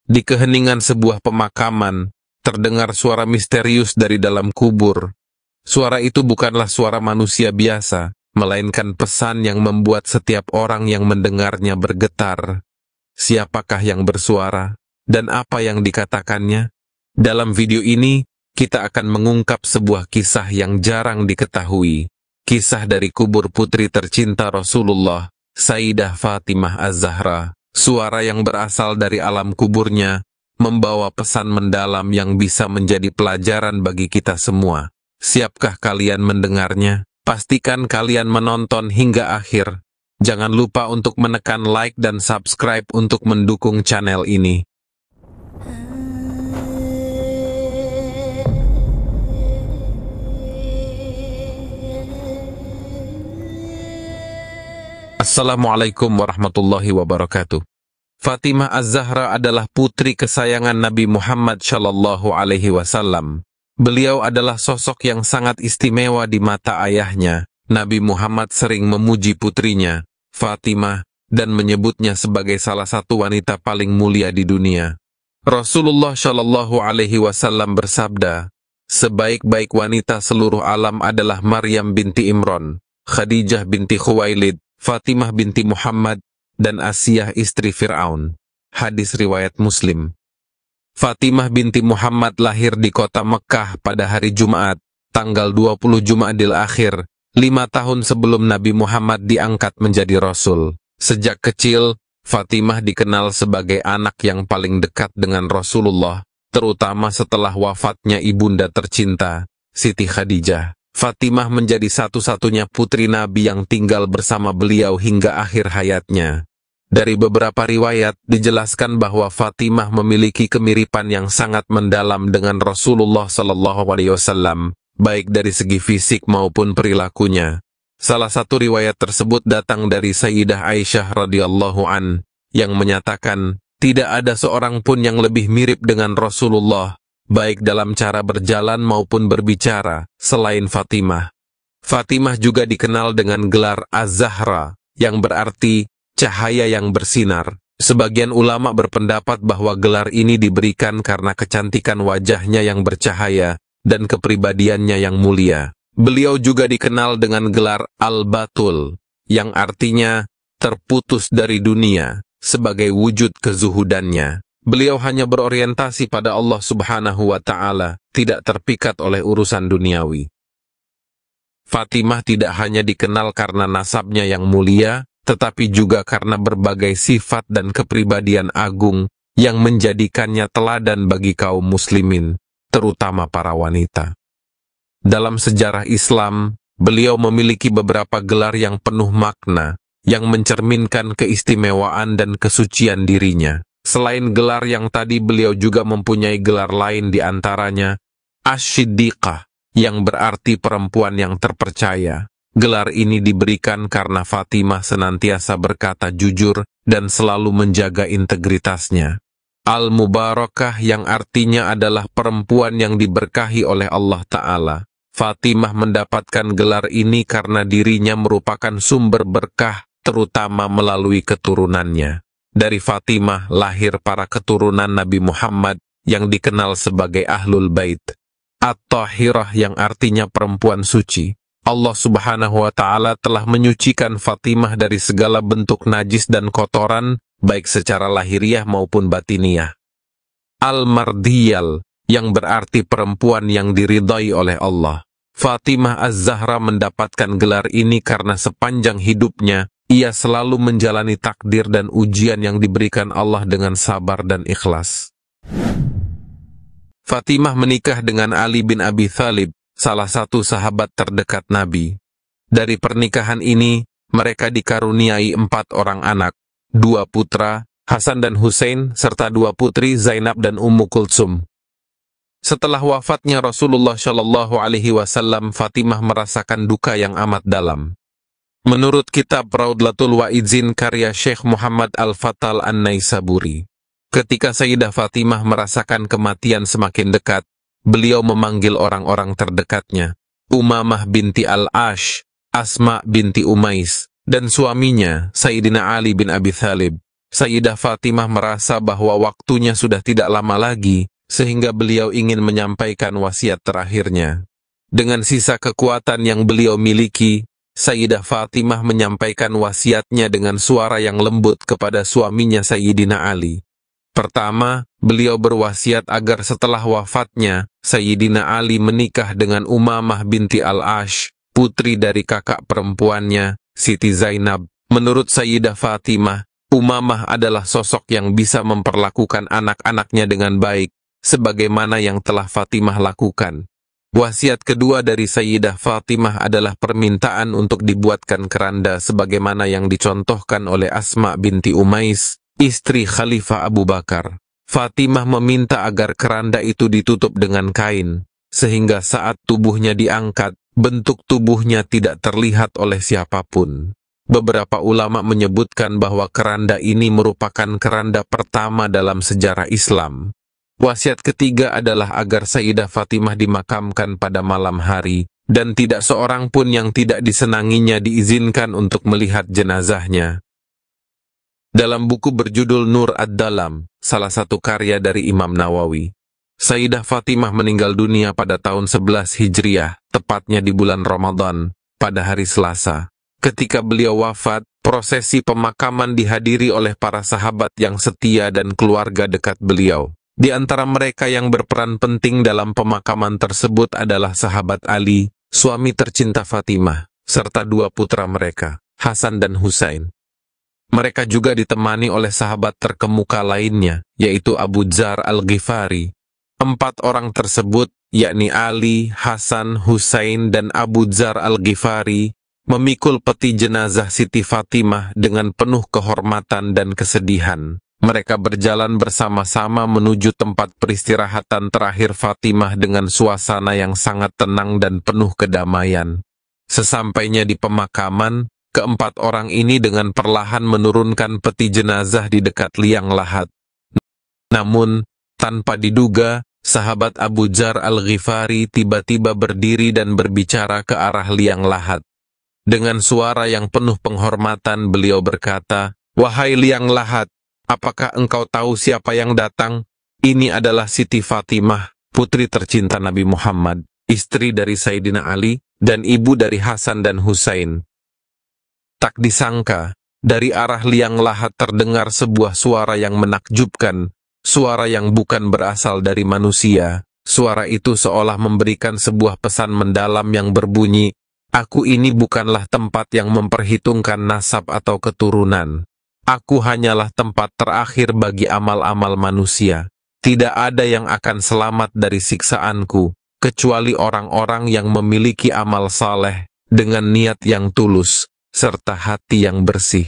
Di keheningan sebuah pemakaman, terdengar suara misterius dari dalam kubur. Suara itu bukanlah suara manusia biasa, melainkan pesan yang membuat setiap orang yang mendengarnya bergetar. Siapakah yang bersuara, dan apa yang dikatakannya? Dalam video ini, kita akan mengungkap sebuah kisah yang jarang diketahui. Kisah dari kubur putri tercinta Rasulullah, Sayyidah Fatimah Az-Zahra. Suara yang berasal dari alam kuburnya, membawa pesan mendalam yang bisa menjadi pelajaran bagi kita semua. Siapkah kalian mendengarnya? Pastikan kalian menonton hingga akhir. Jangan lupa untuk menekan like dan subscribe untuk mendukung channel ini. Assalamualaikum warahmatullahi wabarakatuh. Fatimah Az-Zahra adalah putri kesayangan Nabi Muhammad Shallallahu Alaihi Wasallam. Beliau adalah sosok yang sangat istimewa di mata ayahnya. Nabi Muhammad sering memuji putrinya, Fatimah, dan menyebutnya sebagai salah satu wanita paling mulia di dunia. Rasulullah Shallallahu Alaihi Wasallam bersabda, sebaik-baik wanita seluruh alam adalah Maryam binti Imran, Khadijah binti Khuwailid, Fatimah binti Muhammad, dan Asiyah istri Fir'aun. Hadis riwayat Muslim. Fatimah binti Muhammad lahir di kota Mekah pada hari Jumat, tanggal 20 Jumadil Akhir, 5 tahun sebelum Nabi Muhammad diangkat menjadi Rasul. Sejak kecil, Fatimah dikenal sebagai anak yang paling dekat dengan Rasulullah, terutama setelah wafatnya ibunda tercinta, Siti Khadijah. Fatimah menjadi satu-satunya putri Nabi yang tinggal bersama beliau hingga akhir hayatnya. Dari beberapa riwayat, dijelaskan bahwa Fatimah memiliki kemiripan yang sangat mendalam dengan Rasulullah SAW, baik dari segi fisik maupun perilakunya. Salah satu riwayat tersebut datang dari Sayyidah Aisyah radhiyallahu an, yang menyatakan, tidak ada seorang pun yang lebih mirip dengan Rasulullah, baik dalam cara berjalan maupun berbicara, selain Fatimah. Fatimah juga dikenal dengan gelar Az-Zahra, yang berarti cahaya yang bersinar. Sebagian ulama berpendapat bahwa gelar ini diberikan karena kecantikan wajahnya yang bercahaya dan kepribadiannya yang mulia. Beliau juga dikenal dengan gelar Al-Batul, yang artinya terputus dari dunia, sebagai wujud kezuhudannya. Beliau hanya berorientasi pada Allah Subhanahu wa Ta'ala, tidak terpikat oleh urusan duniawi. Fatimah tidak hanya dikenal karena nasabnya yang mulia, tetapi juga karena berbagai sifat dan kepribadian agung yang menjadikannya teladan bagi kaum muslimin, terutama para wanita. Dalam sejarah Islam, beliau memiliki beberapa gelar yang penuh makna, yang mencerminkan keistimewaan dan kesucian dirinya. Selain gelar yang tadi, beliau juga mempunyai gelar lain, di antaranya Asy-Siddiqah, yang berarti perempuan yang terpercaya. Gelar ini diberikan karena Fatimah senantiasa berkata jujur dan selalu menjaga integritasnya. Al-Mubarakah, yang artinya adalah perempuan yang diberkahi oleh Allah Ta'ala. Fatimah mendapatkan gelar ini karena dirinya merupakan sumber berkah, terutama melalui keturunannya. Dari Fatimah lahir para keturunan Nabi Muhammad yang dikenal sebagai Ahlul Bait. At-Tahirah, yang artinya perempuan suci. Allah Subhanahu wa Ta'ala telah menyucikan Fatimah dari segala bentuk najis dan kotoran, baik secara lahiriah maupun batiniah. Al-Mardiyal, yang berarti perempuan yang diridhai oleh Allah. Fatimah Az-Zahra mendapatkan gelar ini karena sepanjang hidupnya, ia selalu menjalani takdir dan ujian yang diberikan Allah dengan sabar dan ikhlas. Fatimah menikah dengan Ali bin Abi Thalib, salah satu sahabat terdekat Nabi. Dari pernikahan ini, mereka dikaruniai 4 orang anak, 2 putra, Hasan dan Husain, serta 2 putri, Zainab dan Ummu Kultsum. Setelah wafatnya Rasulullah Shallallahu Alaihi Wasallam, Fatimah merasakan duka yang amat dalam. Menurut kitab Raudlatul Wa'izin karya Syekh Muhammad Al-Fatal An-Naisaburi, ketika Sayyidah Fatimah merasakan kematian semakin dekat, beliau memanggil orang-orang terdekatnya, Umamah binti Al-Ash, Asma binti Umais, dan suaminya, Sayyidina Ali bin Abi Thalib. Sayyidah Fatimah merasa bahwa waktunya sudah tidak lama lagi, sehingga beliau ingin menyampaikan wasiat terakhirnya. Dengan sisa kekuatan yang beliau miliki, Sayyidah Fatimah menyampaikan wasiatnya dengan suara yang lembut kepada suaminya Sayyidina Ali. Pertama, beliau berwasiat agar setelah wafatnya, Sayyidina Ali menikah dengan Umamah binti Al-Ash, putri dari kakak perempuannya, Siti Zainab. Menurut Sayyidah Fatimah, Umamah adalah sosok yang bisa memperlakukan anak-anaknya dengan baik, sebagaimana yang telah Fatimah lakukan. Wasiat kedua dari Sayyidah Fatimah adalah permintaan untuk dibuatkan keranda sebagaimana yang dicontohkan oleh Asma binti Umais, istri Khalifah Abu Bakar. Fatimah meminta agar keranda itu ditutup dengan kain, sehingga saat tubuhnya diangkat, bentuk tubuhnya tidak terlihat oleh siapapun. Beberapa ulama menyebutkan bahwa keranda ini merupakan keranda pertama dalam sejarah Islam. Wasiat ketiga adalah agar Sayyidah Fatimah dimakamkan pada malam hari, dan tidak seorang pun yang tidak disenanginya diizinkan untuk melihat jenazahnya. Dalam buku berjudul Nur ad-Dalam, salah satu karya dari Imam Nawawi, Sayyidah Fatimah meninggal dunia pada tahun 11 Hijriah, tepatnya di bulan Ramadan, pada hari Selasa. Ketika beliau wafat, prosesi pemakaman dihadiri oleh para sahabat yang setia dan keluarga dekat beliau. Di antara mereka yang berperan penting dalam pemakaman tersebut adalah sahabat Ali, suami tercinta Fatimah, serta dua putra mereka, Hasan dan Husain. Mereka juga ditemani oleh sahabat terkemuka lainnya, yaitu Abu Dzar Al-Ghifari. 4 orang tersebut, yakni Ali, Hasan, Husain, dan Abu Dzar Al-Ghifari, memikul peti jenazah Siti Fatimah dengan penuh kehormatan dan kesedihan. Mereka berjalan bersama-sama menuju tempat peristirahatan terakhir Fatimah dengan suasana yang sangat tenang dan penuh kedamaian. Sesampainya di pemakaman, ke-4 orang ini dengan perlahan menurunkan peti jenazah di dekat liang lahat. Namun, tanpa diduga, sahabat Abu Dzar Al-Ghifari tiba-tiba berdiri dan berbicara ke arah liang lahat. Dengan suara yang penuh penghormatan, beliau berkata, "Wahai liang lahat, apakah engkau tahu siapa yang datang? Ini adalah Siti Fatimah, putri tercinta Nabi Muhammad, istri dari Sayyidina Ali, dan ibu dari Hasan dan Husain." Tak disangka, dari arah liang lahat terdengar sebuah suara yang menakjubkan, suara yang bukan berasal dari manusia. Suara itu seolah memberikan sebuah pesan mendalam yang berbunyi, "Aku ini bukanlah tempat yang memperhitungkan nasab atau keturunan. Aku hanyalah tempat terakhir bagi amal-amal manusia. Tidak ada yang akan selamat dari siksaanku, kecuali orang-orang yang memiliki amal saleh, dengan niat yang tulus, serta hati yang bersih."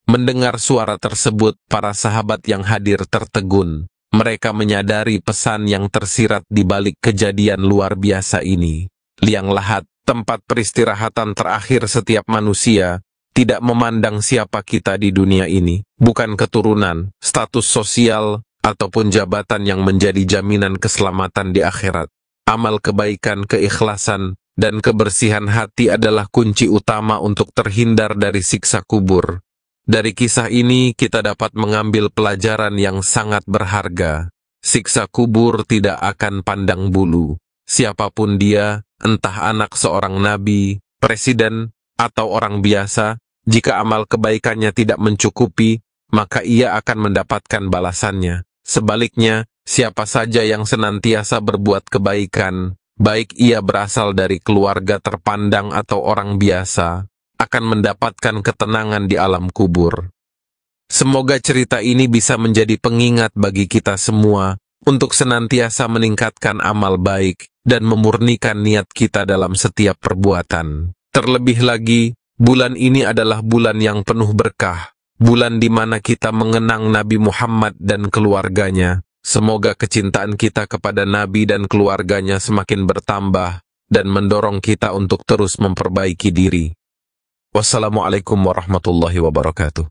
Mendengar suara tersebut, para sahabat yang hadir tertegun. Mereka menyadari pesan yang tersirat di balik kejadian luar biasa ini. Liang lahat, tempat peristirahatan terakhir setiap manusia, tidak memandang siapa kita di dunia ini, bukan keturunan, status sosial, ataupun jabatan yang menjadi jaminan keselamatan di akhirat. Amal kebaikan, keikhlasan, dan kebersihan hati adalah kunci utama untuk terhindar dari siksa kubur. Dari kisah ini kita dapat mengambil pelajaran yang sangat berharga. Siksa kubur tidak akan pandang bulu. Siapapun dia, entah anak seorang nabi, presiden, atau orang biasa, jika amal kebaikannya tidak mencukupi, maka ia akan mendapatkan balasannya. Sebaliknya, siapa saja yang senantiasa berbuat kebaikan, baik ia berasal dari keluarga terpandang atau orang biasa, akan mendapatkan ketenangan di alam kubur. Semoga cerita ini bisa menjadi pengingat bagi kita semua untuk senantiasa meningkatkan amal baik dan memurnikan niat kita dalam setiap perbuatan. Terlebih lagi, bulan ini adalah bulan yang penuh berkah, bulan di mana kita mengenang Nabi Muhammad dan keluarganya. Semoga kecintaan kita kepada Nabi dan keluarganya semakin bertambah dan mendorong kita untuk terus memperbaiki diri. Wassalamualaikum warahmatullahi wabarakatuh.